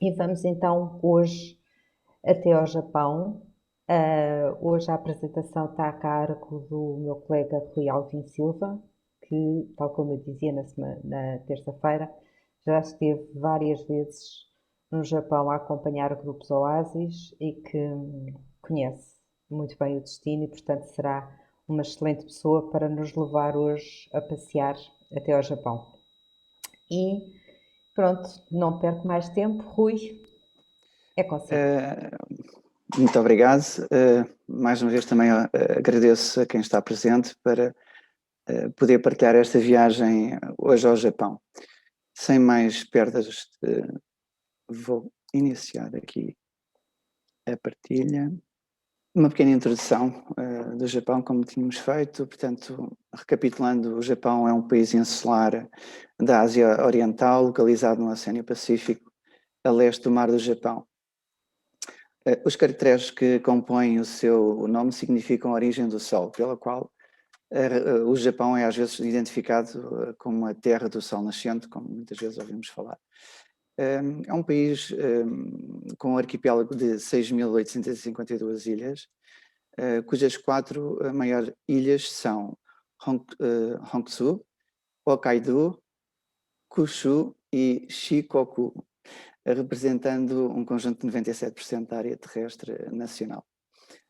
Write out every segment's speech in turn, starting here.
E vamos então hoje até ao Japão. Hoje a apresentação está a cargo do meu colega Rui Alvim Silva, que, tal como eu dizia na terça-feira, já esteve várias vezes no Japão a acompanhar grupos Oasis e que conhece muito bem o destino e, portanto, será uma excelente pessoa para nos levar hoje a passear até ao Japão. E pronto, não perco mais tempo. Rui, é consigo. Muito obrigado. Mais uma vez também agradeço a quem está presente para poder partilhar esta viagem hoje ao Japão. Sem mais perdas, vou iniciar aqui a partilha. Uma pequena introdução do Japão, como tínhamos feito. Portanto, recapitulando, o Japão é um país insular da Ásia Oriental, localizado no Oceano Pacífico, a leste do Mar do Japão. Os caracteres que compõem o seu nome significam a origem do Sol, pela qual o Japão é às vezes identificado como a terra do Sol nascente, como muitas vezes ouvimos falar. É um país com um arquipélago de 6.852 ilhas, cujas 4 maiores ilhas são Honshu, Hokkaido, Kyushu e Shikoku, representando um conjunto de 97% da área terrestre nacional.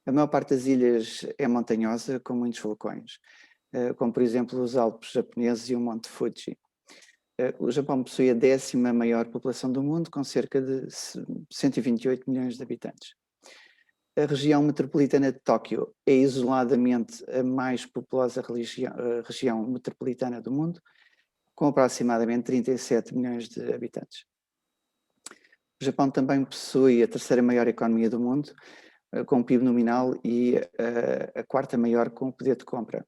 A maior parte das ilhas é montanhosa, com muitos vulcões, como por exemplo os Alpes japoneses e o Monte Fuji. O Japão possui a 10ª maior população do mundo, com cerca de 128 milhões de habitantes. A região metropolitana de Tóquio é isoladamente a mais populosa região metropolitana do mundo, com aproximadamente 37 milhões de habitantes. O Japão também possui a 3ª maior economia do mundo, com PIB nominal, e a 4ª maior com poder de compra.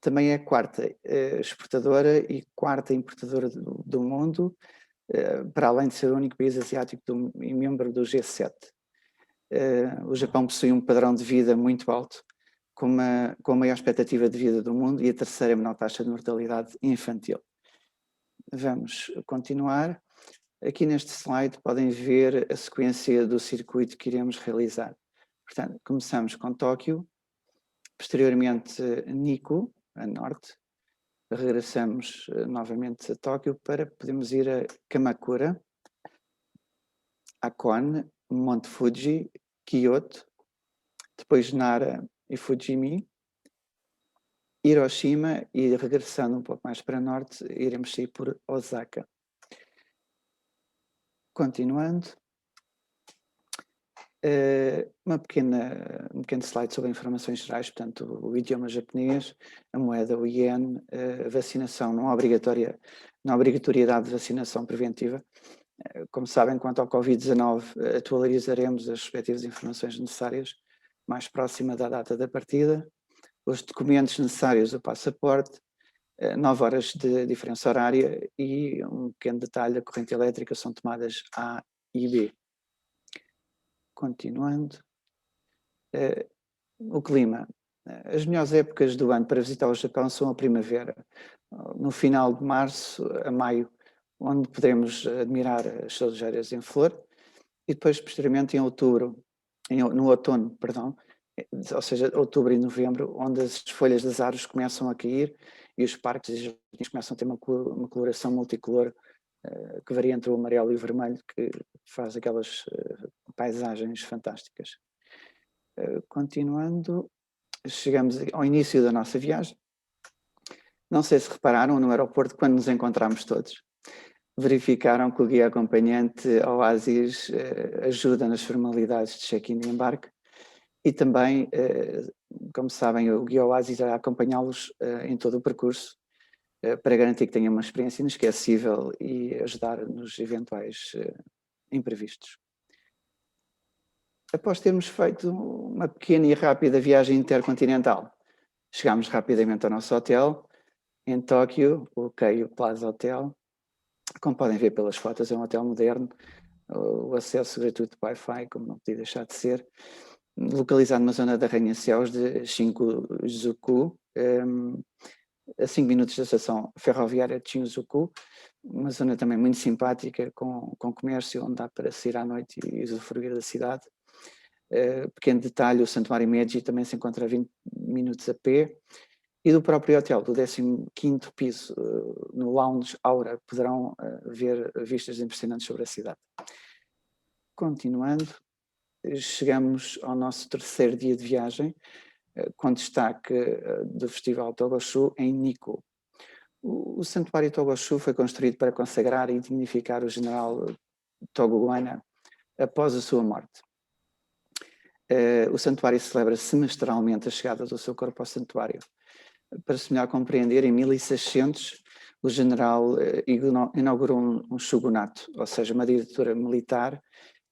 Também é a 4ª exportadora e 4ª importadora do mundo, para além de ser o único país asiático e membro do G7. O Japão possui um padrão de vida muito alto, com a maior expectativa de vida do mundo e a 3ª menor taxa de mortalidade infantil. Vamos continuar. Aqui neste slide podem ver a sequência do circuito que iremos realizar. Portanto, começamos com Tóquio, posteriormente Nikko, a norte, regressamos novamente a Tóquio para podermos ir a Kamakura, Hakone, Monte Fuji, Kyoto, depois Nara e Fujimi, Hiroshima e, regressando um pouco mais para norte, iremos sair por Osaka. Continuando, um pequeno slide sobre informações gerais, portanto, o idioma japonês, a moeda, o ien, a vacinação, não há obrigatoriedade de vacinação preventiva. Como sabem, quanto ao Covid-19, atualizaremos as respectivas informações necessárias mais próxima da data da partida. Os documentos necessários, o passaporte, 9 horas de diferença horária e um pequeno detalhe, a corrente elétrica são tomadas A e B. Continuando. O clima. As melhores épocas do ano para visitar o Japão são a primavera, no final de março a maio, onde podemos admirar as cerejeiras em flor, e depois, posteriormente, em outubro, no outono, perdão, ou seja, outubro e novembro, onde as folhas das árvores começam a cair e os parques e jardins começam a ter uma coloração multicolor que varia entre o amarelo e o vermelho, que faz aquelas paisagens fantásticas. Continuando, chegamos ao início da nossa viagem. Não sei se repararam no aeroporto, quando nos encontramos todos, verificaram que o guia acompanhante Oasis ajuda nas formalidades de check-in e embarque, e também, como sabem, o guia Oasis irá acompanhá-los em todo o percurso para garantir que tenham uma experiência inesquecível e ajudar nos eventuais imprevistos. Após termos feito uma pequena e rápida viagem intercontinental, chegámos rapidamente ao nosso hotel, em Tóquio, o Keio Plaza Hotel. Como podem ver pelas fotos, é um hotel moderno, o acesso gratuito de Wi-Fi, como não podia deixar de ser, localizado na zona de arranha-céus de Shinjuku, a 5 minutos da estação ferroviária de Shinjuku, uma zona também muito simpática, com comércio, onde dá para sair à noite e usufruir da cidade. Pequeno detalhe, o Santuário Meiji também se encontra a 20 minutos a pé. E do próprio hotel, do 15º piso, no Lounge Aura, poderão ver vistas impressionantes sobre a cidade. Continuando, chegamos ao nosso terceiro dia de viagem, com destaque do Festival Togoshu em Nikko. O Santuário Togoshu foi construído para consagrar e dignificar o general Tokugawa após a sua morte. O santuário celebra semestralmente a chegada do seu corpo ao santuário. Para se melhor compreender, em 1600 o general inaugurou um shogunato, ou seja, uma ditadura militar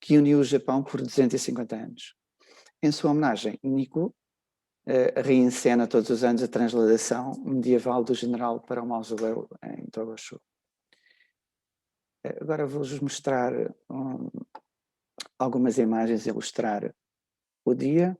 que uniu o Japão por 250 anos. Em sua homenagem, Nikko reencena todos os anos a transladação medieval do general para o mausoléu em Togoshu. Agora vou-vos mostrar algumas imagens a ilustrar o dia.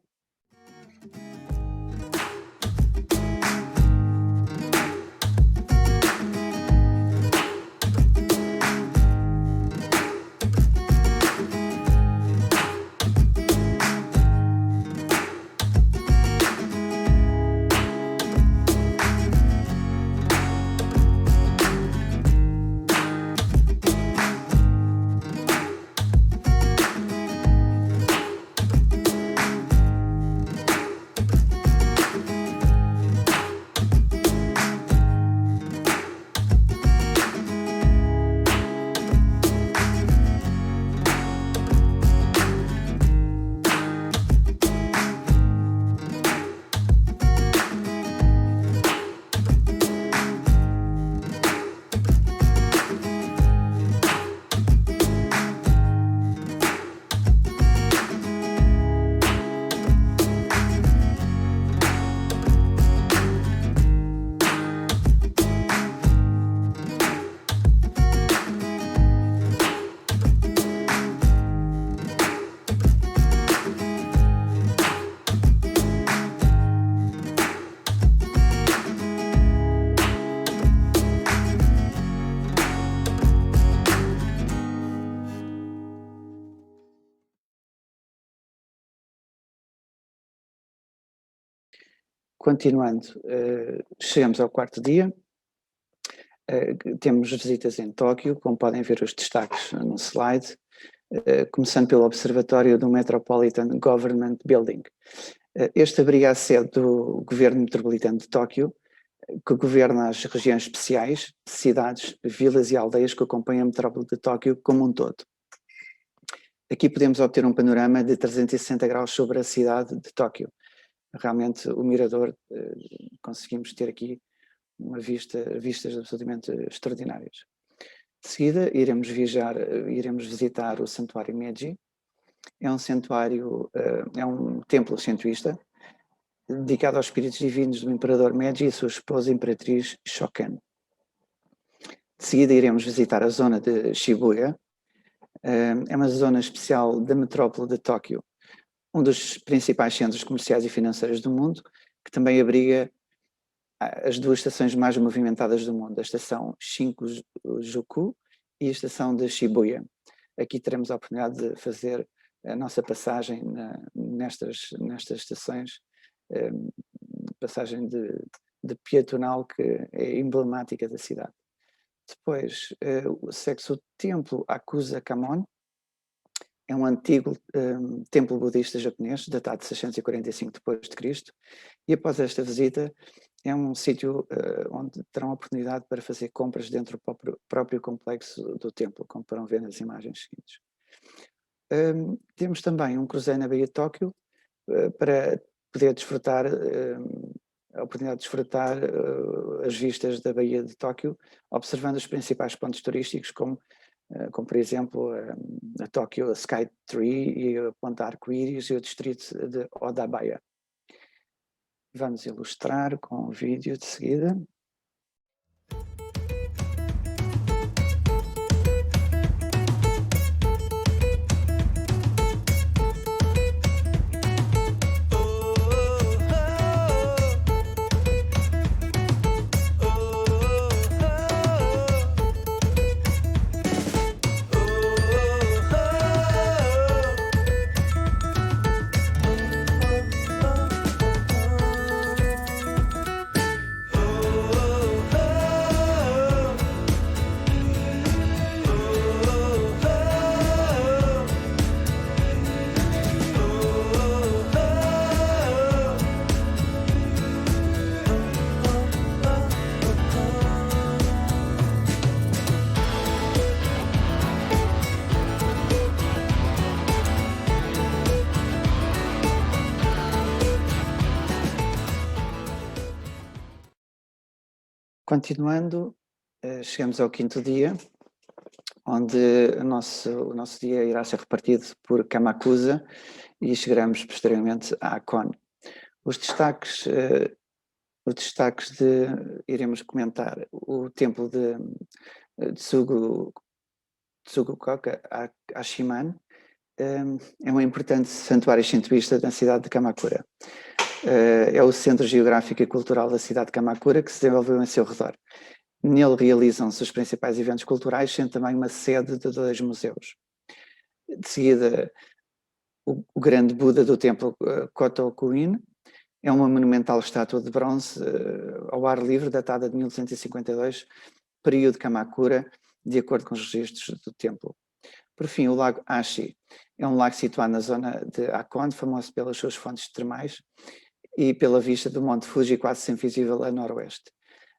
Continuando, chegamos ao quarto dia. Temos visitas em Tóquio, como podem ver os destaques no slide, começando pelo Observatório do Metropolitan Government Building. Este abriga a sede do Governo Metropolitano de Tóquio, que governa as regiões especiais, cidades, vilas e aldeias que acompanham a metrópole de Tóquio como um todo. Aqui podemos obter um panorama de 360 graus sobre a cidade de Tóquio. Realmente o mirador, conseguimos ter aqui vistas absolutamente extraordinárias. De seguida iremos visitar o Santuário Meiji. É um santuário, é um templo shintoísta dedicado aos espíritos divinos do Imperador Meiji e sua esposa Imperatriz Shoken. De seguida iremos visitar a zona de Shibuya. É uma zona especial da metrópole de Tóquio, um dos principais centros comerciais e financeiros do mundo, que também abriga as duas estações mais movimentadas do mundo, a estação Shinjuku e a estação de Shibuya. Aqui teremos a oportunidade de fazer a nossa passagem nestas estações, passagem de peatonal que é emblemática da cidade. Depois, segue-se o templo Akusa Kamon. É um antigo templo budista japonês, datado de 645 d.C. E após esta visita, é um sítio onde terão a oportunidade para fazer compras dentro do próprio complexo do templo, como poderão ver nas imagens seguintes. Temos também um cruzeiro na Baía de Tóquio, para poder desfrutar, a oportunidade de desfrutar as vistas da Baía de Tóquio, observando os principais pontos turísticos, como por exemplo a Tokyo Sky Tree e a Ponta Arco-Íris e o distrito de Odabaya. Vamos ilustrar com o vídeo de seguida. Continuando, chegamos ao quinto dia, onde o nosso dia irá ser repartido por Kamakusa e chegaremos posteriormente a Akon. Os destaques iremos comentar o templo de Tsugukoka Ashiman. É um importante santuário shintoísta da cidade de Kamakura. É o centro geográfico e cultural da cidade de Kamakura, que se desenvolveu em seu redor. Nele realizam-se os principais eventos culturais, sendo também uma sede de 2 museus. De seguida, o grande Buda do templo Kotokuin é uma monumental estátua de bronze ao ar livre, datada de 1252, período Kamakura, de acordo com os registros do templo. Por fim, o lago Ashi é um lago situado na zona de Akon, famoso pelas suas fontes termais e pela vista do Monte Fuji, quase sempre visível a noroeste.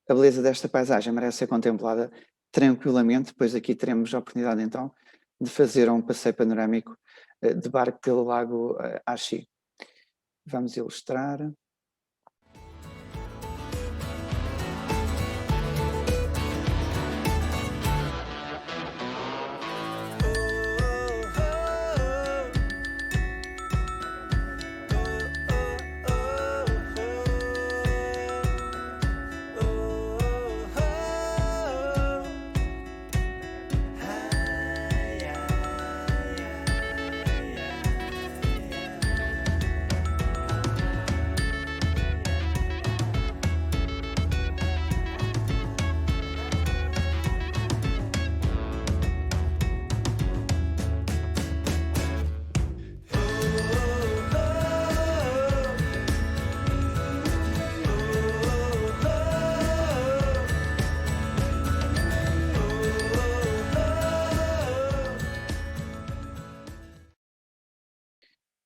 A beleza desta paisagem merece ser contemplada tranquilamente, pois aqui teremos a oportunidade então de fazer um passeio panorâmico de barco pelo lago Ashi. Vamos ilustrar.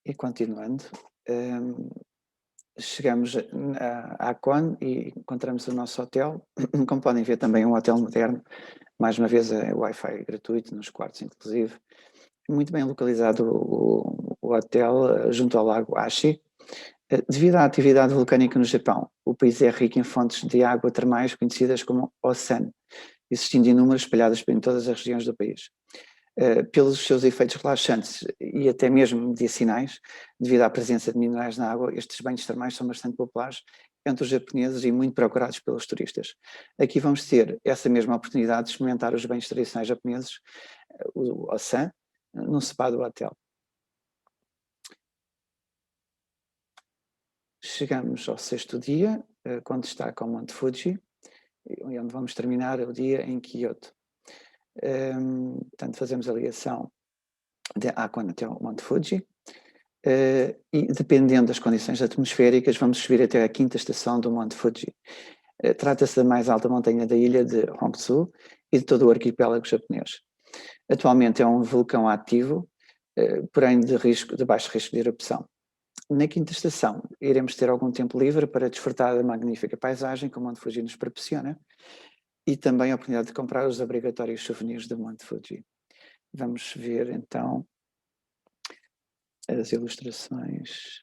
E continuando, chegamos a Akon e encontramos o nosso hotel. Como podem ver, também é um hotel moderno. Mais uma vez, é Wi-Fi gratuito nos quartos, inclusive. Muito bem localizado o hotel junto ao lago Ashi. Devido à atividade vulcânica no Japão, o país é rico em fontes de água termais conhecidas como onsen, existindo inúmeras espalhadas em todas as regiões do país. Pelos seus efeitos relaxantes e até mesmo medicinais, devido à presença de minerais na água, estes banhos termais são bastante populares entre os japoneses e muito procurados pelos turistas. Aqui vamos ter essa mesma oportunidade de experimentar os banhos tradicionais japoneses, o onsen, no spa do hotel. Chegamos ao sexto dia, com destaque ao Monte Fuji, onde vamos terminar o dia em Kyoto. Portanto, fazemos a ligação de Akon até ao Monte Fuji, e dependendo das condições atmosféricas, vamos subir até a quinta estação do Monte Fuji. Trata-se da mais alta montanha da ilha de Honshu e de todo o arquipélago japonês. Atualmente é um vulcão ativo, porém de baixo risco de erupção. Na quinta estação, iremos ter algum tempo livre para desfrutar da magnífica paisagem que o Monte Fuji nos proporciona e também a oportunidade de comprar os obrigatórios souvenirs do Monte Fuji. Vamos ver então as ilustrações.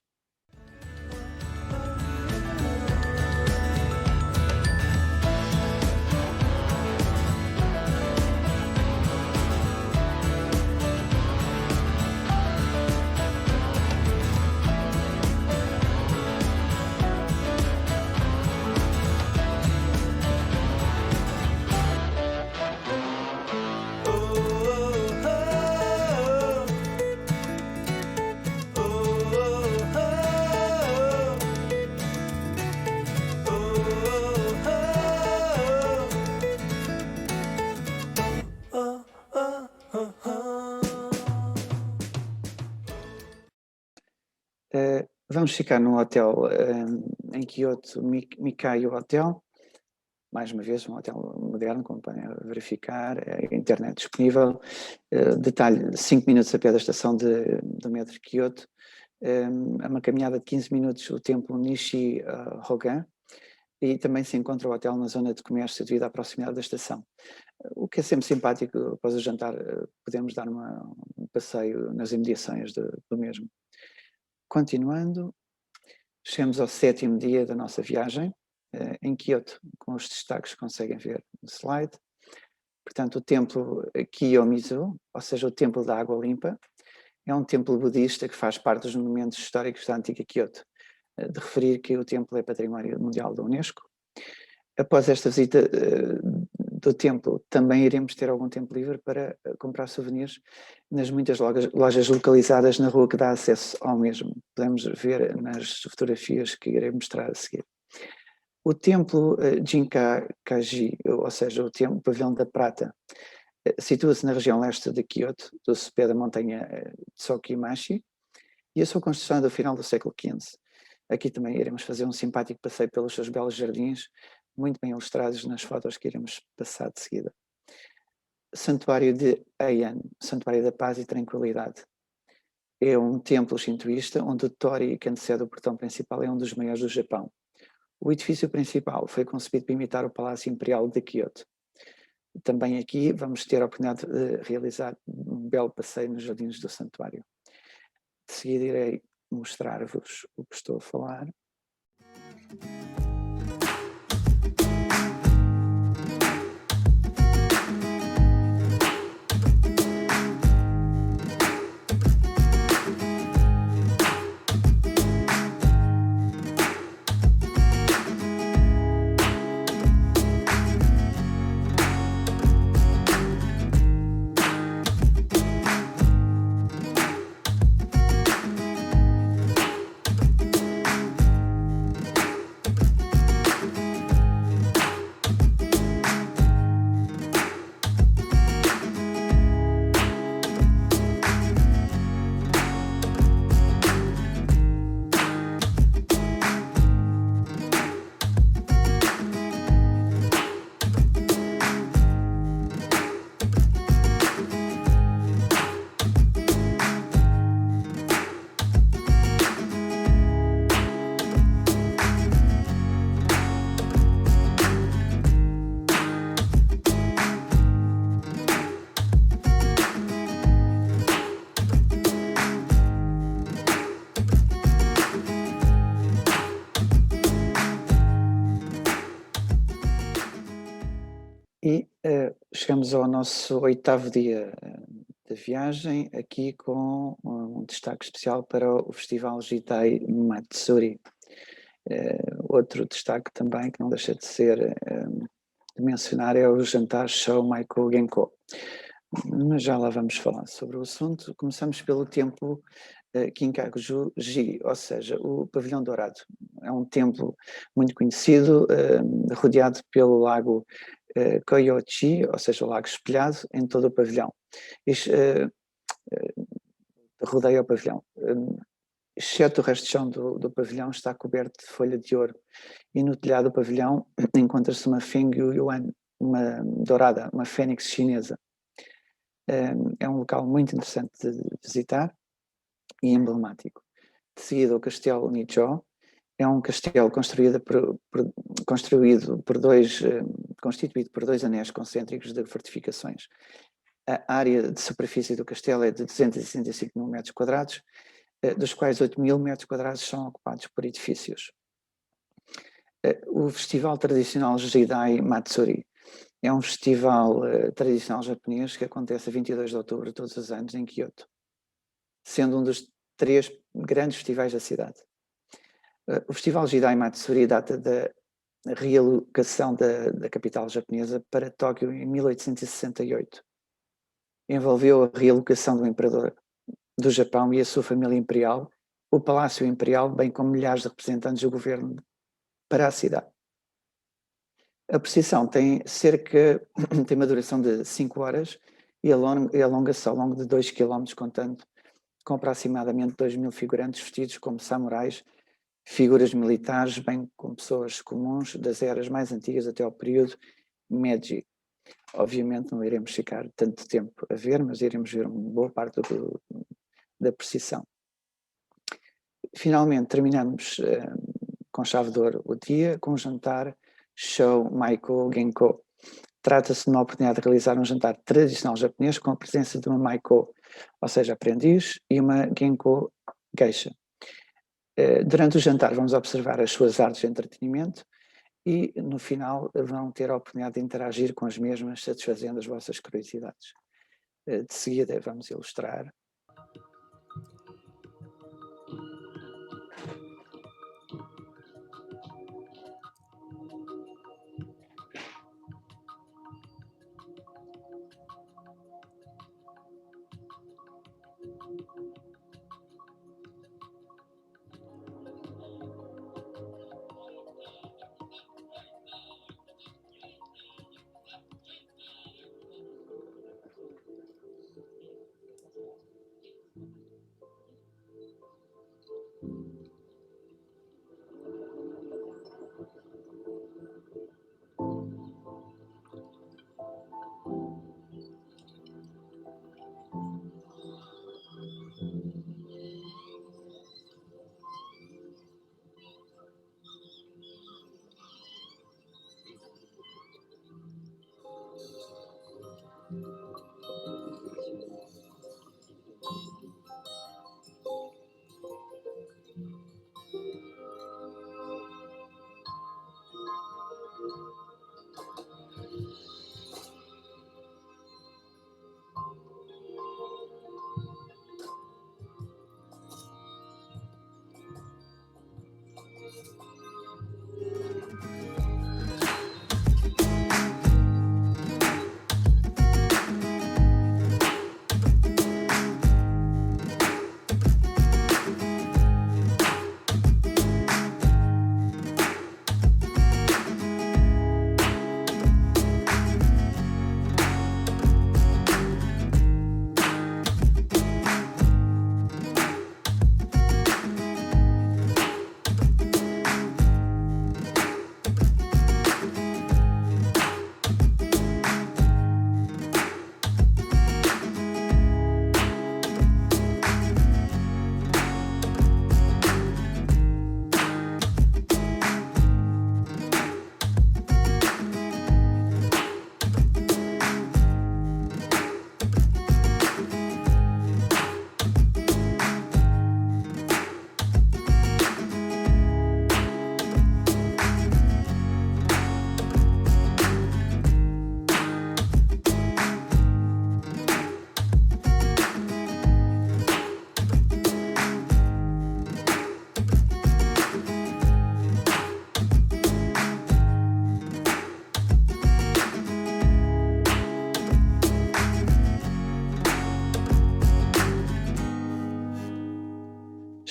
Vamos ficar num hotel em Kyoto, Mikai Hotel. Mais uma vez, um hotel moderno, como podem verificar, a internet disponível. Detalhe, 5 minutos a pé da estação do metro de Kyoto. É uma caminhada de 15 minutos o templo Nishi Hogan. E também se encontra o hotel na zona de comércio devido à proximidade da estação. O que é sempre simpático, após o jantar, podemos dar um passeio nas imediações do mesmo. Continuando, chegamos ao sétimo dia da nossa viagem. em Kyoto, com os destaques que conseguem ver no slide. Portanto, o templo Kiyomizu, ou seja, o templo da água limpa, é um templo budista que faz parte dos monumentos históricos da antiga Kyoto. De referir que o templo é Património Mundial da Unesco. Após esta visita do templo, também iremos ter algum tempo livre para comprar souvenirs nas muitas lojas localizadas na rua que dá acesso ao mesmo. Podemos ver nas fotografias que irei mostrar a seguir. O templo Jinka-kaji, ou seja, o templo Pavilhão da Prata, situa-se na região leste de Kyoto, do sopé da montanha Tsokimachi, e a sua construção é do final do século XV. Aqui também iremos fazer um simpático passeio pelos seus belos jardins, muito bem ilustrados nas fotos que iremos passar de seguida. Santuário de Heian, Santuário da Paz e Tranquilidade. É um templo shintoísta onde o Tori, que antecede o portão principal, é um dos maiores do Japão. O edifício principal foi concebido para imitar o Palácio Imperial de Kyoto. Também aqui vamos ter a oportunidade de realizar um belo passeio nos jardins do santuário. De seguida irei mostrar-vos o que estou a falar. E chegamos ao nosso 8º dia da viagem, aqui com um destaque especial para o Festival Jitai Matsuri. Outro destaque também, que não deixa de ser de mencionar, é o jantar Shou Maiko Genko. Mas já lá vamos falar sobre o assunto. Começamos pelo templo Kinkakuju-ji, ou seja, o Pavilhão Dourado. É um templo muito conhecido, rodeado pelo lago Koyochi, ou seja, o lago espelhado em todo o pavilhão. Isto rodeia o pavilhão. Exceto o resto de chão do pavilhão está coberto de folha de ouro. E no telhado do pavilhão encontra-se uma Feng Yuan, uma dourada, uma fênix chinesa. É um local muito interessante de visitar e emblemático. De seguida, o Castelo Nichō. É um castelo constituído por dois anéis concêntricos de fortificações. A área de superfície do castelo é de 265 mil metros quadrados, dos quais 8 mil metros quadrados são ocupados por edifícios. O festival tradicional Jidai Matsuri é um festival tradicional japonês que acontece a 22 de outubro todos os anos em Kyoto, sendo um dos 3 grandes festivais da cidade. O Festival Jidai Matsuri data da realocação da capital japonesa para Tóquio em 1868. Envolveu a realocação do imperador do Japão e a sua família imperial, o Palácio Imperial, bem como milhares de representantes do governo para a cidade. A procissão tem uma duração de 5 horas e alonga-se ao longo de 2 km, contando com aproximadamente 2.000 figurantes vestidos como samurais, figuras militares, bem como pessoas comuns das eras mais antigas até ao período Meiji. Obviamente não iremos ficar tanto tempo a ver, mas iremos ver uma boa parte da procissão. Finalmente terminamos com chave de ouro o dia, com um jantar Shou Maiko Genko. Trata-se de uma oportunidade de realizar um jantar tradicional japonês com a presença de uma Maiko, ou seja, aprendiz, e uma Genko geisha. Durante o jantar vamos observar as suas artes de entretenimento e no final vão ter a oportunidade de interagir com as mesmas, satisfazendo as vossas curiosidades. De seguida vamos ilustrar.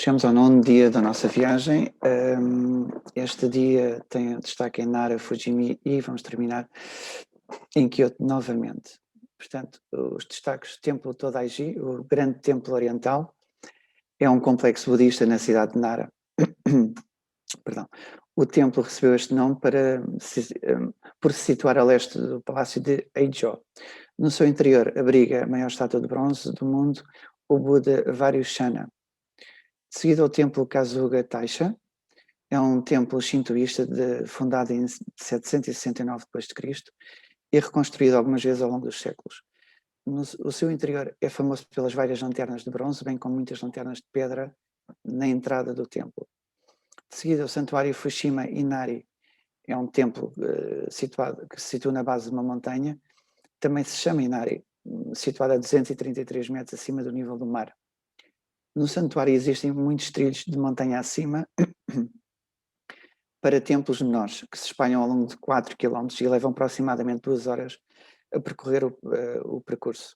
Chegamos ao 9º dia da nossa viagem. Este dia tem destaque em Nara, Fujimi e vamos terminar em Kyoto novamente. Portanto, os destaques: Templo Todaiji, o grande templo oriental, é um complexo budista na cidade de Nara. Perdão. O templo recebeu este nome por se situar a leste do palácio de Eijo. No seu interior abriga a maior estátua de bronze do mundo, o Buda Vairocana. De seguida, o templo Kazuga Taisha, é um templo shintoísta fundado em 769 d.C. e reconstruído algumas vezes ao longo dos séculos. O seu interior é famoso pelas várias lanternas de bronze, bem como muitas lanternas de pedra na entrada do templo. De seguida, o santuário Fushima Inari, é um templo que se situa na base de uma montanha, também se chama Inari, situado a 233 metros acima do nível do mar. No santuário existem muitos trilhos de montanha acima para templos menores, que se espalham ao longo de 4 km e levam aproximadamente 2 horas a percorrer o percurso.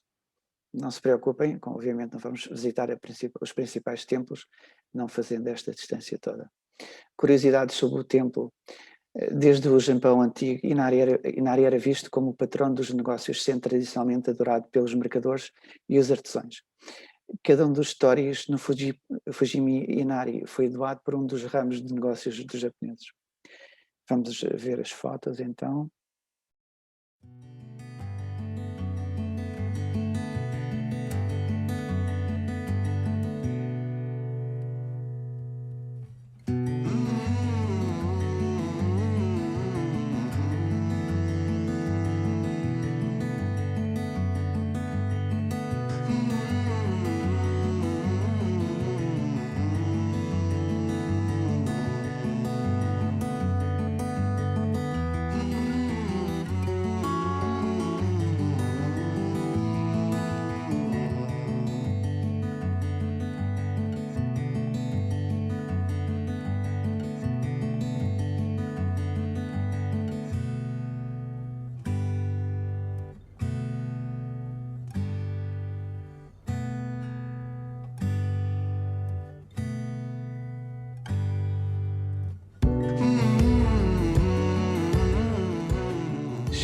Não se preocupem, obviamente não vamos visitar os principais templos, não fazendo esta distância toda. Curiosidades sobre o templo: desde o Japão antigo, Inari era visto como o patrono dos negócios, sendo tradicionalmente adorado pelos mercadores e os artesãos. Cada um dos stories no Fujimi Inari foi doado por um dos ramos de negócios dos japoneses. Vamos ver as fotos então.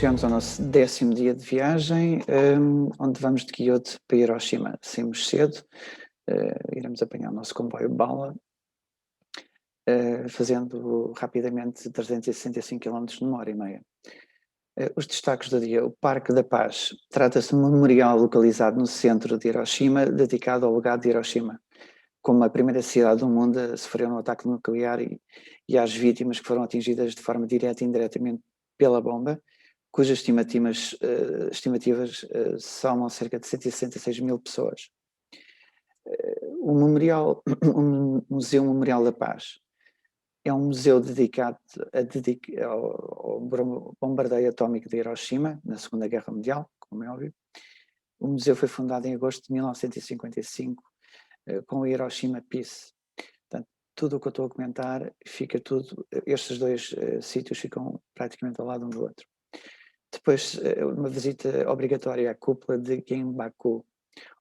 chegamos ao nosso 10º dia de viagem, onde vamos de Kyoto para Hiroshima. Saímos cedo, iremos apanhar o nosso comboio bala, fazendo rapidamente 365 km numa hora e meia. Os destaques do dia: o Parque da Paz. Trata-se de um memorial localizado no centro de Hiroshima, dedicado ao legado de Hiroshima, como a primeira cidade do mundo a sofrer um ataque nuclear e às vítimas que foram atingidas de forma direta e indiretamente pela bomba, cujas estimativas somam cerca de 166 mil pessoas. O Museu Memorial da Paz é um museu dedicado ao bombardeio atómico de Hiroshima, na Segunda Guerra Mundial, como é óbvio. O museu foi fundado em agosto de 1955, com o Hiroshima Peace. Portanto, tudo o que eu estou a comentar, estes dois sítios ficam praticamente ao lado um do outro. Depois, uma visita obrigatória à cúpula de Genbaku,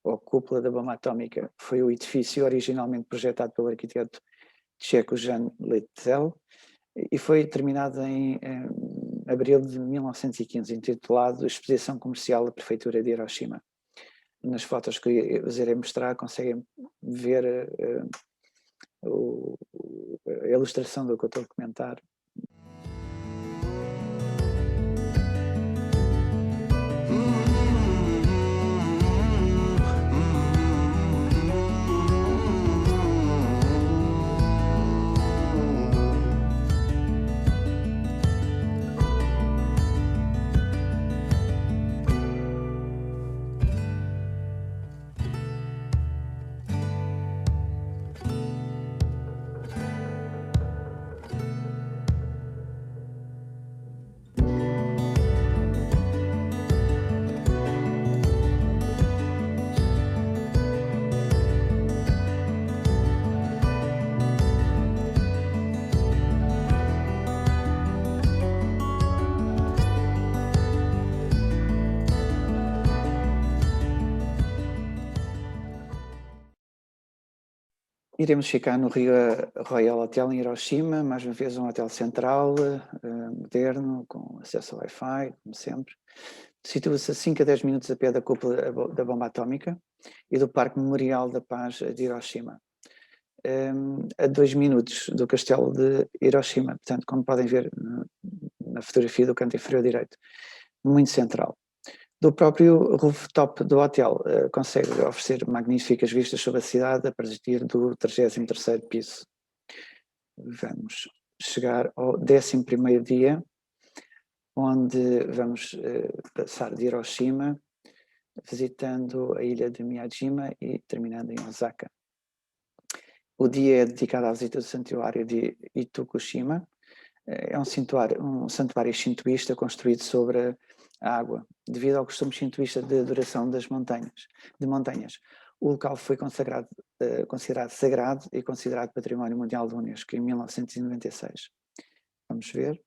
ou cúpula da bomba atómica. Foi o edifício originalmente projetado pelo arquiteto tcheco Jan Letzel e foi terminado em abril de 1915, intitulado Exposição Comercial da Prefeitura de Hiroshima. Nas fotos que eu vos irei mostrar conseguem ver a ilustração do que eu estou a comentar. Iremos ficar no Rio Royal Hotel em Hiroshima, mais uma vez um hotel central, moderno, com acesso ao Wi-Fi, como sempre. Situa-se a 5 a 10 minutos a pé da cúpula da bomba atómica e do Parque Memorial da Paz de Hiroshima. A 2 minutos do castelo de Hiroshima, portanto, como podem ver na fotografia do canto inferior direito, muito central. Do próprio rooftop do hotel, consegue oferecer magníficas vistas sobre a cidade a partir do 33º piso. Vamos chegar ao 11º dia, onde vamos passar de Hiroshima, visitando a ilha de Miyajima e terminando em Osaka. O dia é dedicado à visita do santuário de Itokushima. É um santuário shintoísta construído sobre a água, devido ao costume shintoísta de adoração de montanhas. O local foi considerado sagrado e considerado Património Mundial da Unesco em 1996. Vamos ver.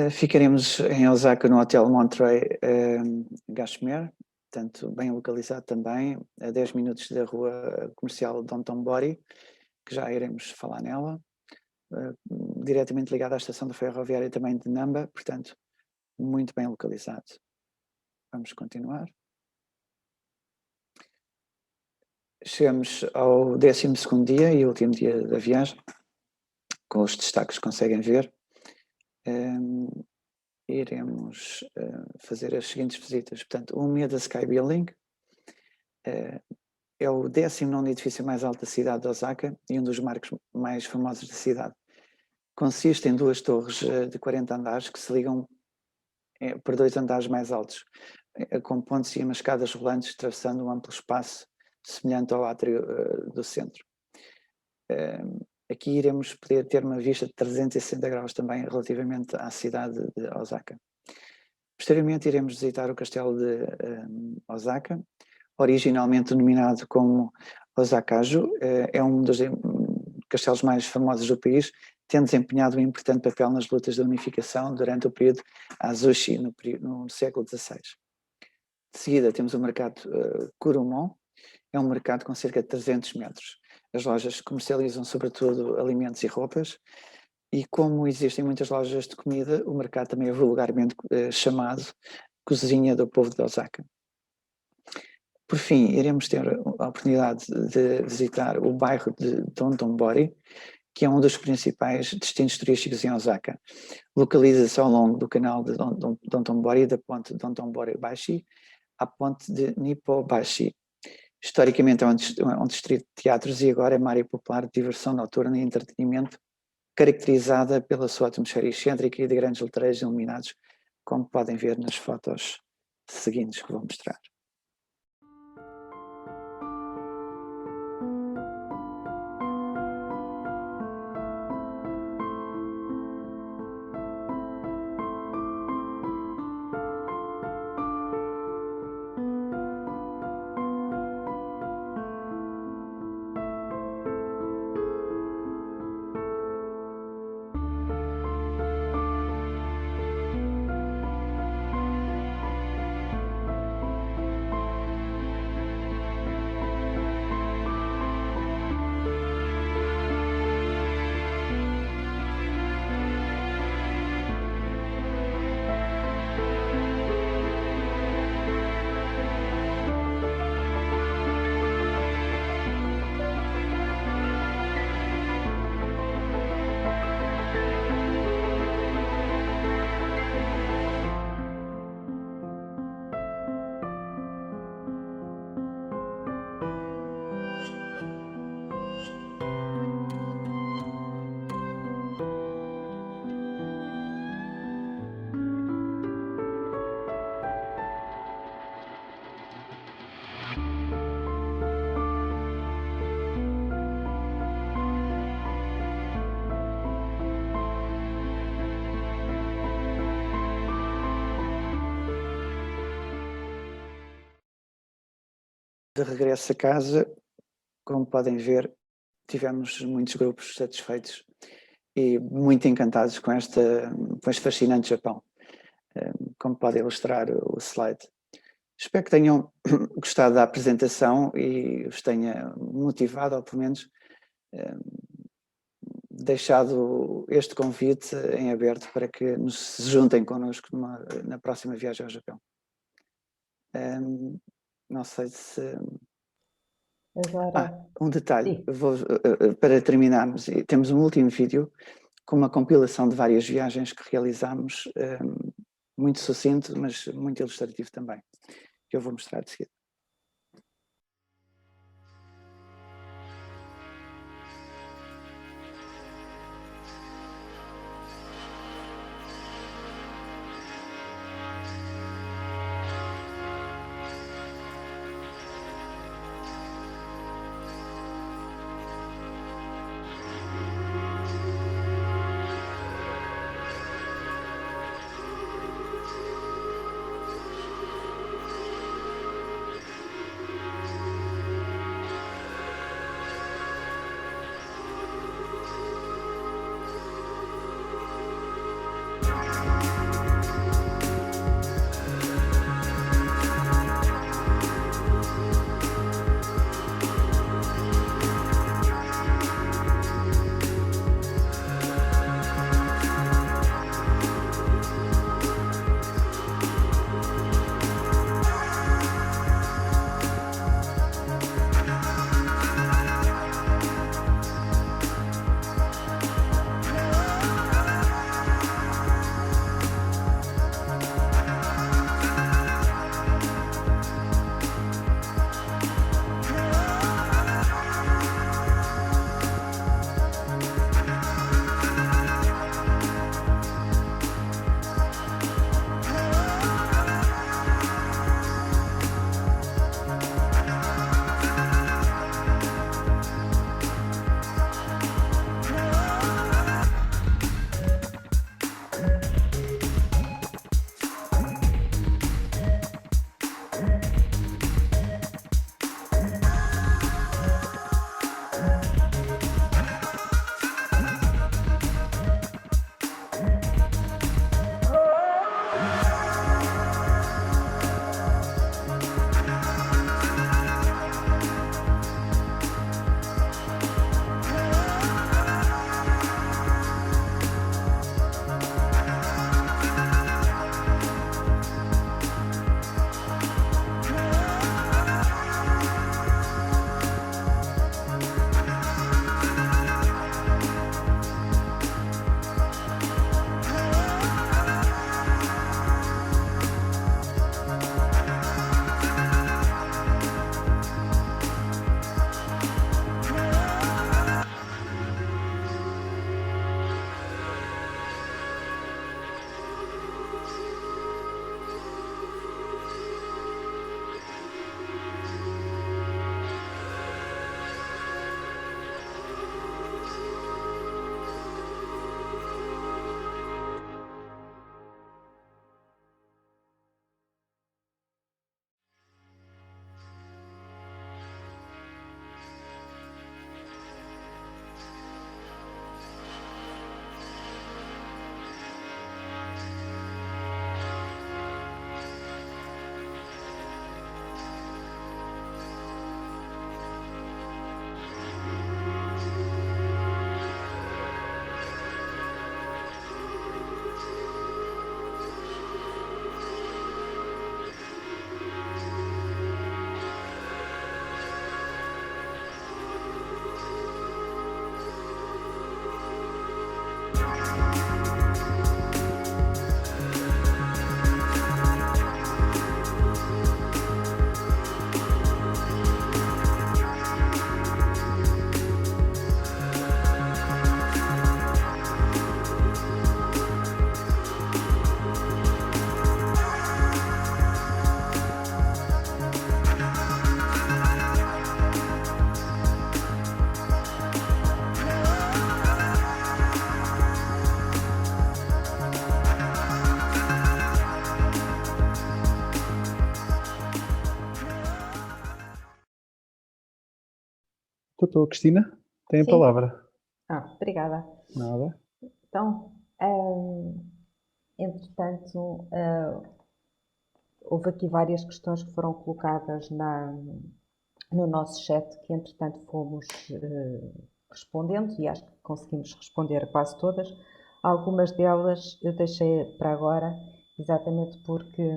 Ficaremos em Osaka no Hotel Monterey Gashmer, portanto bem localizado também, a 10 minutos da rua comercial Downtown-bori, que já iremos falar nela, diretamente ligado à estação da ferroviária também de Namba, portanto muito bem localizado. Vamos continuar. Chegamos ao 12º dia e último dia da viagem, com os destaques que conseguem ver. Iremos fazer as seguintes visitas. Portanto, o Umeda Sky Building é o 19º edifício mais alto da cidade de Osaka e um dos marcos mais famosos da cidade. Consiste em 2 torres de 40 andares que se ligam por 2 andares mais altos, com pontes e umas escadas rolantes atravessando um amplo espaço semelhante ao átrio do centro. Aqui iremos poder ter uma vista de 360 graus também relativamente à cidade de Osaka. Posteriormente iremos visitar o castelo de Osaka, originalmente denominado como Osaka-ju, é um dos castelos mais famosos do país, tendo desempenhado um importante papel nas lutas da unificação durante o período Azuchi, no século XVI. De seguida temos o mercado Kurumon, é um mercado com cerca de 300 metros. As lojas comercializam sobretudo alimentos e roupas, e como existem muitas lojas de comida, o mercado também é vulgarmente chamado Cozinha do Povo de Osaka. Por fim, iremos ter a oportunidade de visitar o bairro de Downtown-bori, que é um dos principais destinos turísticos em Osaka. Localiza-se ao longo do canal de Downtown-bori, da ponte Downtown-bori-bashi à ponte de Nippo-bashi. Historicamente é um distrito de teatros e agora é uma área popular de diversão noturna e entretenimento, caracterizada pela sua atmosfera excêntrica e de grandes letreiros iluminados, como podem ver nas fotos seguintes que vou mostrar. De regresso a casa, como podem ver, tivemos muitos grupos satisfeitos e muito encantados com este fascinante Japão, como pode ilustrar o slide. Espero que tenham gostado da apresentação e os tenha motivado, ou pelo menos deixado este convite em aberto para que se juntem connosco na próxima viagem ao Japão. Não sei se... Agora, um detalhe, sim. para terminarmos, temos um último vídeo com uma compilação de várias viagens que realizámos, muito sucinto, mas muito ilustrativo também, que eu vou mostrar de seguida. Doutora Cristina, tem a Sim. palavra. Obrigada. Nada. Então, entretanto, houve aqui várias questões que foram colocadas no nosso chat, que entretanto fomos respondendo, e acho que conseguimos responder a quase todas. Algumas delas eu deixei para agora, exatamente porque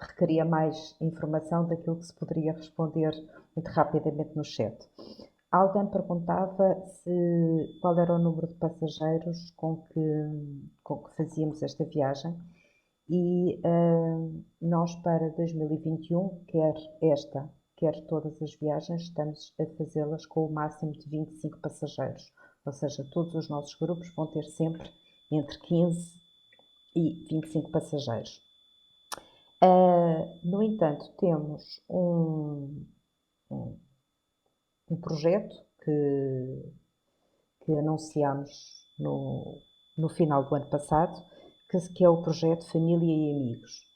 requeria mais informação daquilo que se poderia responder muito rapidamente no chat. Alguém perguntava qual era o número de passageiros com que fazíamos esta viagem, e nós para 2021, quer esta, quer todas as viagens, estamos a fazê-las com o máximo de 25 passageiros, ou seja, todos os nossos grupos vão ter sempre entre 15 e 25 passageiros. No entanto, temos um projeto que anunciámos no final do ano passado, que é o projeto Família e Amigos.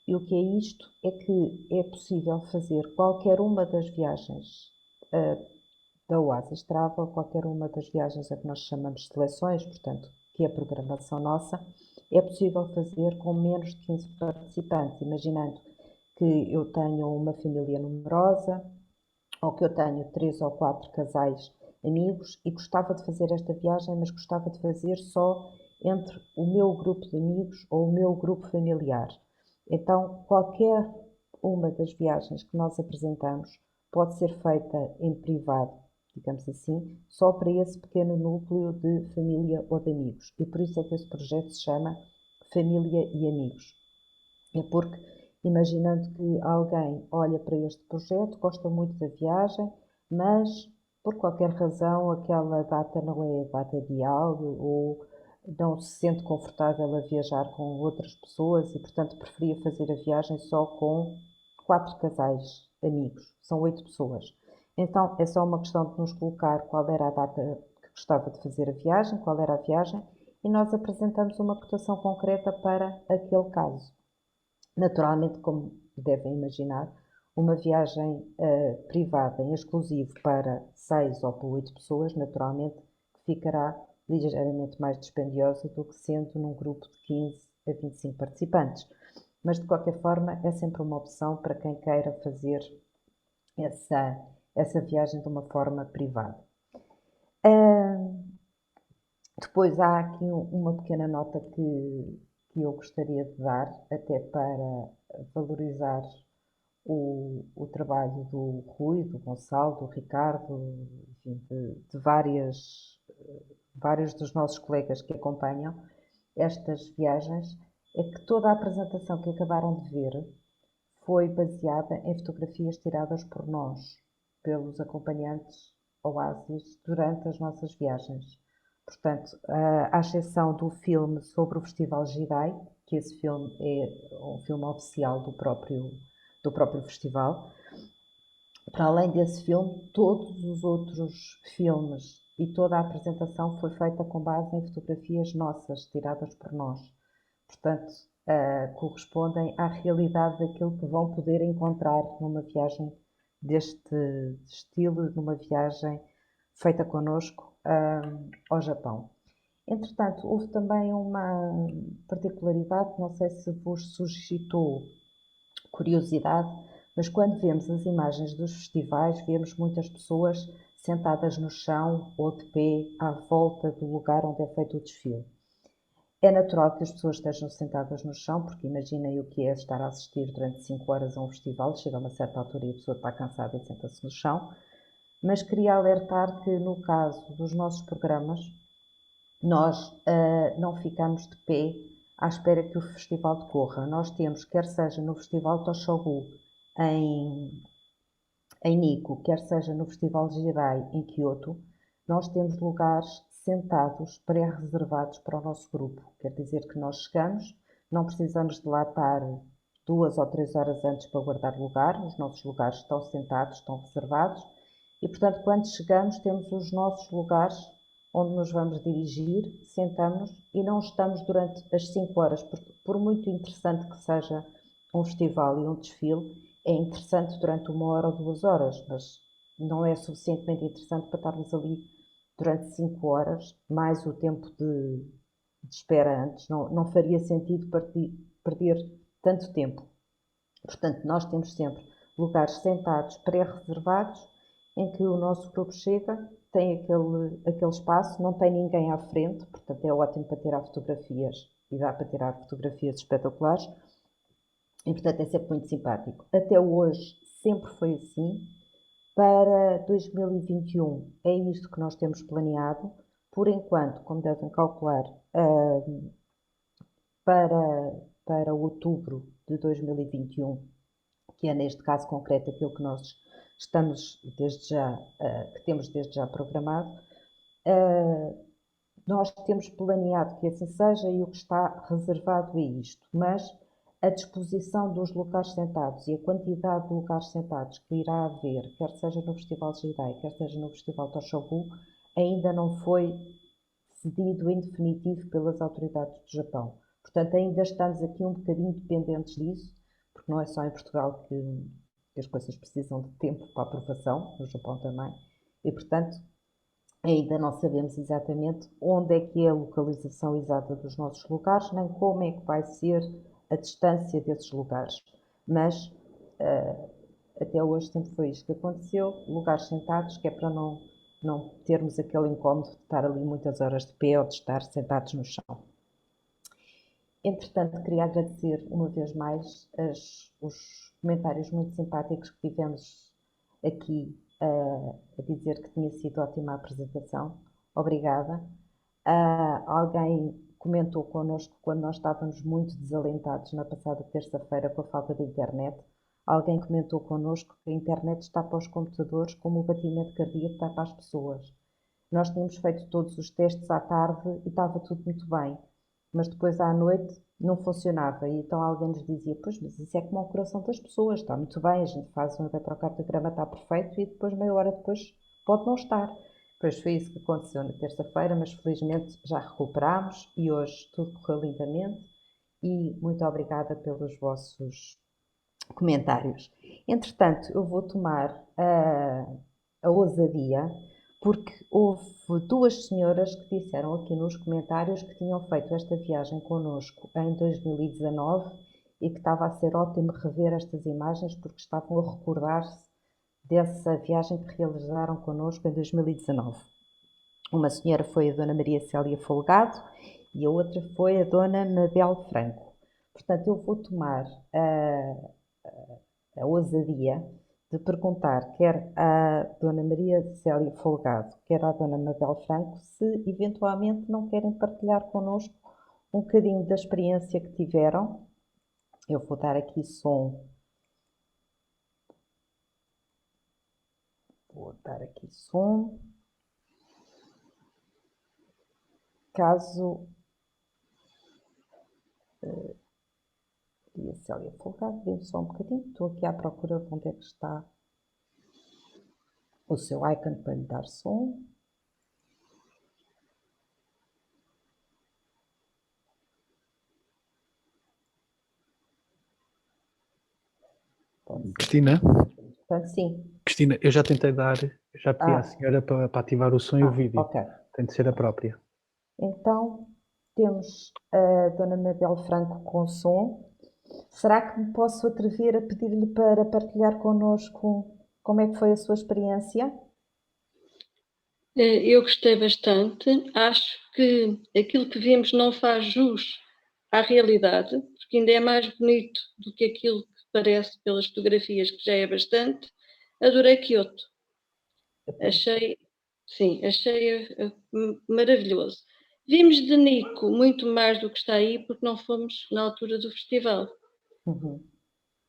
E o que é isto? É que é possível fazer qualquer uma das viagens da Oasis Travel, qualquer uma das viagens a que nós chamamos de seleções, portanto, que é a programação nossa, é possível fazer com menos de 15 participantes, imaginando que eu tenho uma família numerosa, ou que eu tenho 3 ou 4 casais amigos e gostava de fazer esta viagem, mas gostava de fazer só entre o meu grupo de amigos ou o meu grupo familiar. Então, qualquer uma das viagens que nós apresentamos pode ser feita em privado, digamos assim, só para esse pequeno núcleo de família ou de amigos. E por isso é que esse projeto se chama Família e Amigos. É porque, imaginando que alguém olha para este projeto, gosta muito da viagem, mas por qualquer razão aquela data não é a data ideal, ou não se sente confortável a viajar com outras pessoas e, portanto, preferia fazer a viagem só com 4 casais amigos, são 8 pessoas. Então é só uma questão de nos colocar qual era a data que gostava de fazer a viagem, qual era a viagem, e nós apresentamos uma cotação concreta para aquele caso. Naturalmente, como devem imaginar, uma viagem privada em exclusivo para 6 ou para 8 pessoas, naturalmente, ficará ligeiramente mais dispendiosa do que sendo num grupo de 15 a 25 participantes. Mas, de qualquer forma, é sempre uma opção para quem queira fazer essa viagem de uma forma privada. Depois há aqui uma pequena nota que eu gostaria de dar, até para valorizar o trabalho do Rui, do Gonçalo, do Ricardo, enfim, de vários dos nossos colegas que acompanham estas viagens, é que toda a apresentação que acabaram de ver foi baseada em fotografias tiradas por nós, pelos acompanhantes Oasis, durante as nossas viagens. Portanto, à exceção do filme sobre o Festival Jidai, que esse filme é um filme oficial do próprio festival, para além desse filme, todos os outros filmes e toda a apresentação foi feita com base em fotografias nossas, tiradas por nós. Portanto, correspondem à realidade daquilo que vão poder encontrar numa viagem deste estilo, numa viagem feita connosco ao Japão. Entretanto, houve também uma particularidade, não sei se vos suscitou curiosidade, mas quando vemos as imagens dos festivais, vemos muitas pessoas sentadas no chão ou de pé à volta do lugar onde é feito o desfile. É natural que as pessoas estejam sentadas no chão, porque imaginem o que é estar a assistir durante 5 horas a um festival, chega a uma certa altura e a pessoa está cansada e senta-se no chão. Mas queria alertar que, no caso dos nossos programas, nós não ficamos de pé à espera que o festival decorra. Nós temos, quer seja no Festival Toshogu em Nikko, quer seja no Festival Jidai em Kyoto, nós temos lugares sentados pré-reservados para o nosso grupo. Quer dizer que nós chegamos, não precisamos de lá estar 2 ou 3 horas antes para guardar lugar, os nossos lugares estão sentados, estão reservados, e portanto quando chegamos temos os nossos lugares onde nos vamos dirigir, sentamos e não estamos durante as 5 horas, porque por muito interessante que seja um festival e um desfile, é interessante durante 1 hora ou 2 horas, mas não é suficientemente interessante para estarmos ali durante 5 horas, mais o tempo de espera antes. Não faria sentido perder tanto tempo. Portanto, nós temos sempre lugares sentados pré-reservados em que o nosso grupo chega, tem aquele espaço, não tem ninguém à frente, portanto é ótimo para tirar fotografias e dá para tirar fotografias espetaculares e portanto é sempre muito simpático. Até hoje sempre foi assim. Para 2021 é isto que nós temos planeado. Por enquanto, como devem calcular, para outubro de 2021, que é neste caso concreto aquilo que nós estamos desde já, que temos desde já programado, nós temos planeado que assim seja e o que está reservado é isto, mas a disposição dos lugares sentados e a quantidade de lugares sentados que irá haver, quer seja no Festival Jidai, quer seja no Festival Toshogu, ainda não foi cedido em definitivo pelas autoridades do Japão. Portanto, ainda estamos aqui um bocadinho dependentes disso, porque não é só em Portugal que as coisas precisam de tempo para aprovação, no Japão também, e portanto ainda não sabemos exatamente onde é que é a localização exata dos nossos lugares, nem como é que vai ser a distância desses lugares. Mas até hoje sempre foi isto que aconteceu, lugares sentados, que é para não termos aquele incómodo de estar ali muitas horas de pé ou de estar sentados no chão. Entretanto, queria agradecer uma vez mais os comentários muito simpáticos que tivemos aqui a dizer que tinha sido ótima a apresentação. Obrigada. Alguém comentou connosco quando nós estávamos muito desalentados na passada terça-feira com a falta de internet. Alguém comentou connosco que a internet está para os computadores como o batimento cardíaco está para as pessoas. Nós tínhamos feito todos os testes à tarde e estava tudo muito bem, mas depois à noite não funcionava. E então alguém nos dizia: pois, mas isso é como o coração das pessoas, está muito bem, a gente faz um eletrocardiograma, está perfeito, e depois, meia hora depois, pode não estar. Pois foi isso que aconteceu na terça-feira, mas felizmente já recuperámos e hoje tudo correu lindamente. E muito obrigada pelos vossos comentários. Entretanto, eu vou tomar a ousadia, porque houve duas senhoras que disseram aqui nos comentários que tinham feito esta viagem connosco em 2019 e que estava a ser ótimo rever estas imagens porque estavam a recordar-se dessa viagem que realizaram connosco em 2019. Uma senhora foi a Dona Maria Célia Folgado e a outra foi a Dona Mabel Franco. Portanto, eu vou tomar a ousadia de perguntar quer à Dona Maria Célia Folgado, quer à Dona Mabel Franco, se eventualmente não querem partilhar connosco um bocadinho da experiência que tiveram. Eu vou dar aqui som. Vou dar aqui som. Caso Maria Célia Folgado, dê-me só um bocadinho, estou aqui à procura de onde é que está o seu icon para lhe dar som. Cristina, Portanto, sim. Cristina, eu já tentei já pedi à senhora para ativar o som e o vídeo. Ok. Tem de ser a própria. Então, temos a Dona Mabel Franco com som. Será que me posso atrever a pedir-lhe para partilhar connosco como é que foi a sua experiência? Eu gostei bastante. Acho que aquilo que vimos não faz jus à realidade, porque ainda é mais bonito do que aquilo que parece pelas fotografias, que já é bastante. Adorei Kyoto. Achei maravilhoso. Vimos de Nico muito mais do que está aí, porque não fomos na altura do festival. Uhum.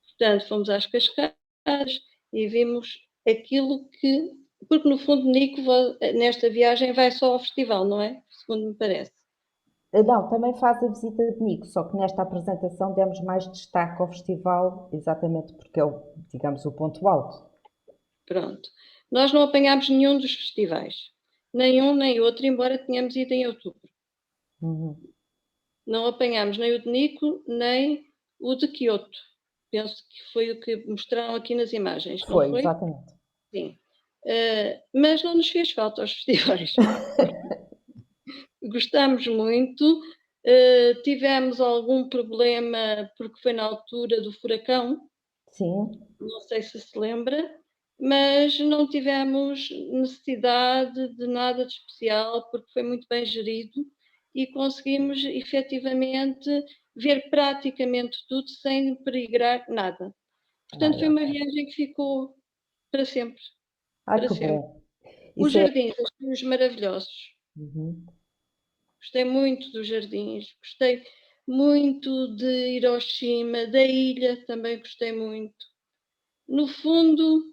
Portanto, fomos às cascadas e vimos aquilo que... Porque, no fundo, Nico, nesta viagem, vai só ao festival, não é? Segundo me parece. Não, também faz a visita de Nico, só que nesta apresentação demos mais destaque ao festival, exatamente porque é, digamos, o ponto alto. Pronto. Nós não apanhámos nenhum dos festivais. Nem um, nem outro, embora tenhamos ido em outubro. Uhum. Não apanhámos nem o de Nico, nem o de Kyoto. Penso que foi o que mostraram aqui nas imagens, não Foi, foi? exatamente. Sim. Mas não nos fez falta aos festivais. Gostamos muito. Tivemos algum problema, porque foi na altura do furacão, Sim, não sei se lembra, mas não tivemos necessidade de nada de especial, porque foi muito bem gerido e conseguimos efetivamente ver praticamente tudo sem peligrar nada. Portanto, foi uma viagem que ficou para sempre, ai para que sempre. bom. Os Isso é. jardins, achei-os maravilhosos. Uhum. Gostei muito dos jardins, gostei muito de Hiroshima, da ilha também gostei muito. No fundo,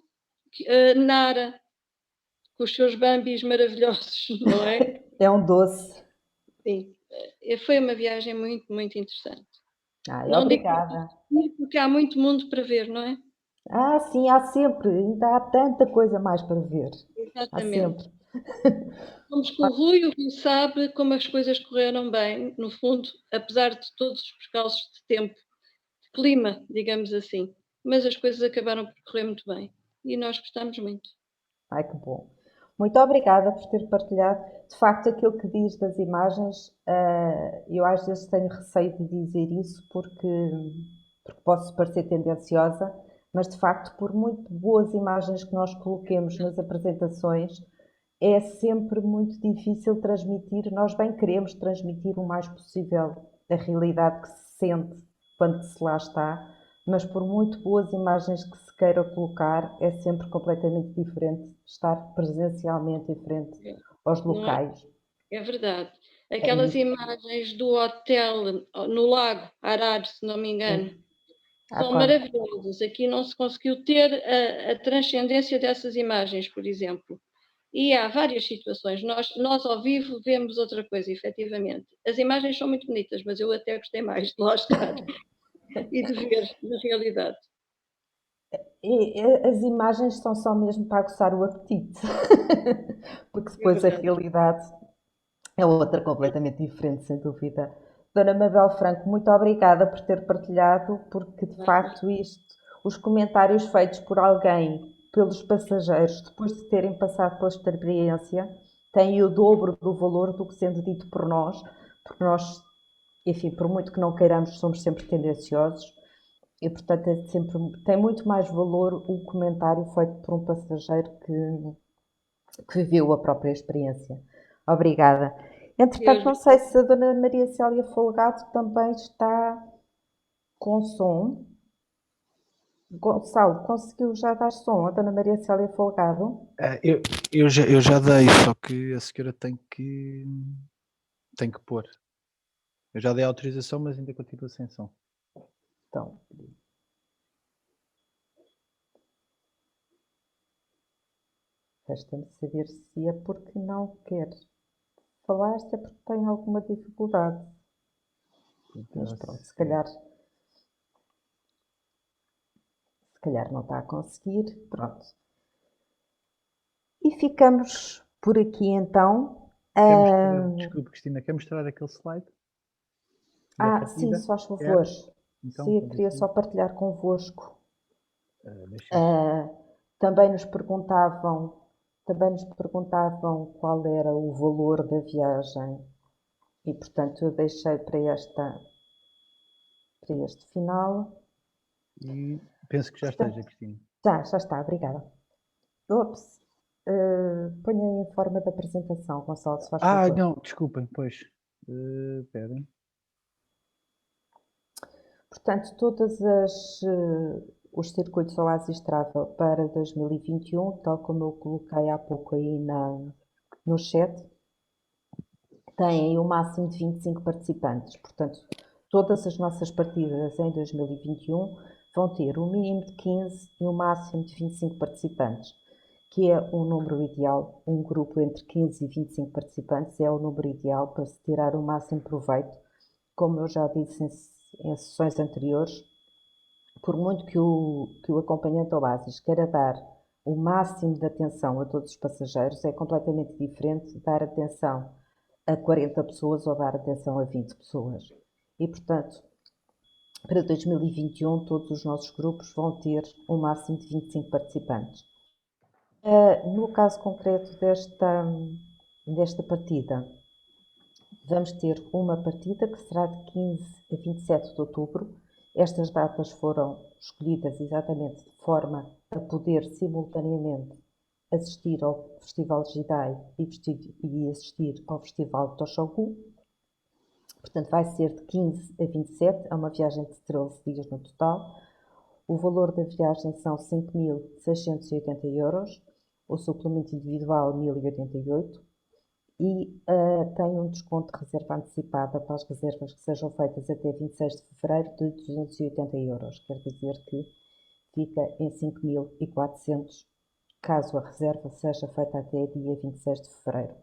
Nara, com os seus bambis maravilhosos, não é? É um doce. Sim, foi uma viagem muito, muito interessante. Ai, Não digo obrigada. porque há muito mundo para ver, não é? Ah, sim, há sempre, ainda há tanta coisa mais para ver. Há Exatamente. sempre. Fomos com o Rui sabe como as coisas correram bem, no fundo, apesar de todos os percalços de tempo, de clima, digamos assim. Mas as coisas acabaram por correr muito bem e nós gostamos muito. Ai, que bom. Muito obrigada por ter partilhado. De facto, aquilo que diz das imagens, eu às vezes tenho receio de dizer isso porque posso parecer tendenciosa, mas de facto, por muito boas imagens que nós coloquemos nas apresentações, é sempre muito difícil transmitir. Nós bem queremos transmitir o mais possível a realidade que se sente quando se lá está, mas por muito boas imagens que se queira colocar, é sempre completamente diferente estar presencialmente em frente aos Não é? locais. É verdade. É Aquelas isso. imagens do hotel no lago Arar, se não me engano, Sim. Há são quando? maravilhosas. Aqui não se conseguiu ter a transcendência dessas imagens, por exemplo. E há várias situações. Nós ao vivo vemos outra coisa, efetivamente. As imagens são muito bonitas, mas eu até gostei mais de lá estar e de ver na realidade. As imagens são só mesmo para aguçar o apetite, porque É depois a verdade. realidade é outra completamente diferente, sem dúvida. Dona Mabel Franco, muito obrigada por ter partilhado, porque de facto os comentários feitos por alguém, pelos passageiros, depois de terem passado pela experiência, têm o dobro do valor do que sendo dito por nós, porque nós, enfim, por muito que não queiramos, somos sempre tendenciosos e, portanto, tem muito mais valor o comentário feito por um passageiro que viveu a própria experiência. Obrigada. Entretanto, não sei se a Dona Maria Célia Folgado também está com som. Gonçalo, conseguiu já dar som a Dona Maria Célia Folgado? Eu já dei, só que a senhora tem que pôr. Eu já dei a autorização, mas ainda continua sem som. Então, resta-me saber se é porque não quer falar, se é porque tem alguma dificuldade. Mas pronto, se calhar não está a conseguir. Pronto. E ficamos por aqui então. Desculpe, Cristina, quer mostrar aquele slide? Sim, se faz favor. Então, Sim, eu queria só partilhar convosco. deixa-me. Também nos perguntavam, qual era o valor da viagem e, portanto, eu deixei para este final. E penso que já Portanto, esteja, Cristina. já está, obrigada. Ops, ponha em forma de apresentação, Gonçalo, se faz favor. Não, desculpem, pois. Esperem. Portanto, os circuitos Oasis Travel para 2021, tal como eu coloquei há pouco aí no chat, têm o máximo de 25 participantes. Portanto, todas as nossas partidas em 2021 vão ter um mínimo de 15 e um máximo de 25 participantes, que é um número ideal. Um grupo entre 15 e 25 participantes é o número ideal para se tirar o máximo proveito. Como eu já disse em sessões anteriores, por muito que o acompanhante Oasis queira dar o máximo de atenção a todos os passageiros, é completamente diferente dar atenção a 40 pessoas ou dar atenção a 20 pessoas. E, portanto, para 2021, todos os nossos grupos vão ter um máximo de 25 participantes. No caso concreto desta partida, vamos ter uma partida que será de 15 a 27 de outubro. Estas datas foram escolhidas exatamente de forma a poder simultaneamente assistir ao Festival de Jidai e assistir ao Festival de Toshogu. Portanto, vai ser de 15 a 27, é uma viagem de 13 dias no total. O valor da viagem são 5.680 euros, o suplemento individual 1.088 e tem um desconto de reserva antecipada para as reservas que sejam feitas até 26 de fevereiro de 280 euros. Quer dizer que fica em 5.400 caso a reserva seja feita até dia 26 de fevereiro.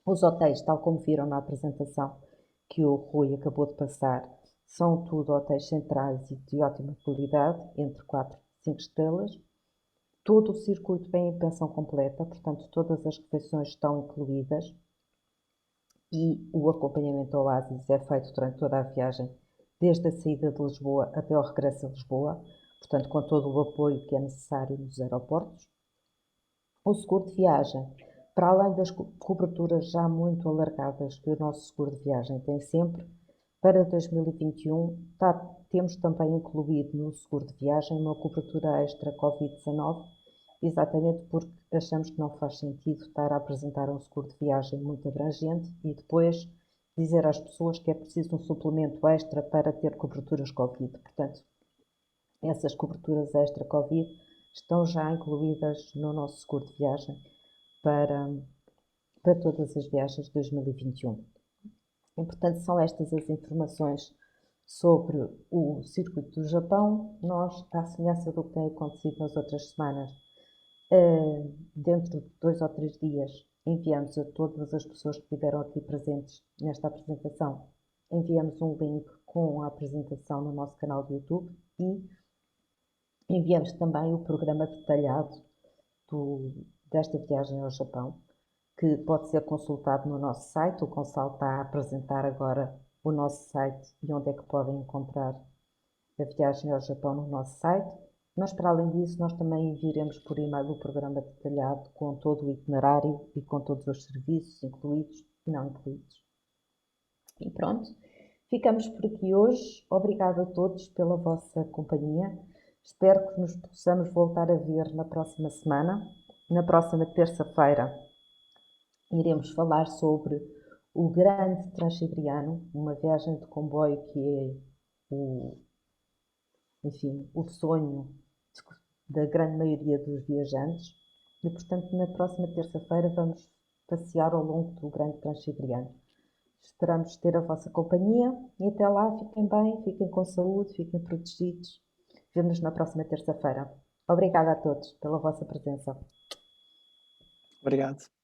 Os hotéis, tal como viram na apresentação que o Rui acabou de passar, são tudo hotéis centrais e de ótima qualidade, entre 4 e 5 estrelas. Todo o circuito vem em pensão completa, portanto todas as refeições estão incluídas e o acompanhamento ao oásis é feito durante toda a viagem, desde a saída de Lisboa até ao regresso a Lisboa, portanto com todo o apoio que é necessário nos aeroportos. O seguro de viagem, para além das coberturas já muito alargadas que o nosso seguro de viagem tem sempre, para 2021 temos também incluído no seguro de viagem uma cobertura extra Covid-19, exatamente porque achamos que não faz sentido estar a apresentar um seguro de viagem muito abrangente e depois dizer às pessoas que é preciso um suplemento extra para ter coberturas Covid. Portanto, essas coberturas extra Covid estão já incluídas no nosso seguro de viagem para todas as viagens de 2021. E, portanto, são estas as informações sobre o circuito do Japão. Nós, à semelhança do que tem acontecido nas outras semanas, dentro de 2 ou 3 dias, enviamos a todas as pessoas que estiveram aqui presentes nesta apresentação, enviamos um link com a apresentação no nosso canal do YouTube e enviamos também o programa detalhado desta viagem ao Japão, que pode ser consultado no nosso site. O Gonçalo está a apresentar agora o nosso site e onde é que podem encontrar a viagem ao Japão no nosso site. Mas, para além disso, nós também enviaremos por e-mail o programa detalhado com todo o itinerário e com todos os serviços incluídos e não incluídos. E pronto, ficamos por aqui hoje. Obrigada a todos pela vossa companhia. Espero que nos possamos voltar a ver na próxima semana. Na próxima terça-feira iremos falar sobre o Grande Transiberiano, uma viagem de comboio que é o sonho da grande maioria dos viajantes. E, portanto, na próxima terça-feira vamos passear ao longo do Grande Transiberiano. Esperamos ter a vossa companhia e até lá fiquem bem, fiquem com saúde, fiquem protegidos. Vemo-nos na próxima terça-feira. Obrigada a todos pela vossa presença. Obrigado.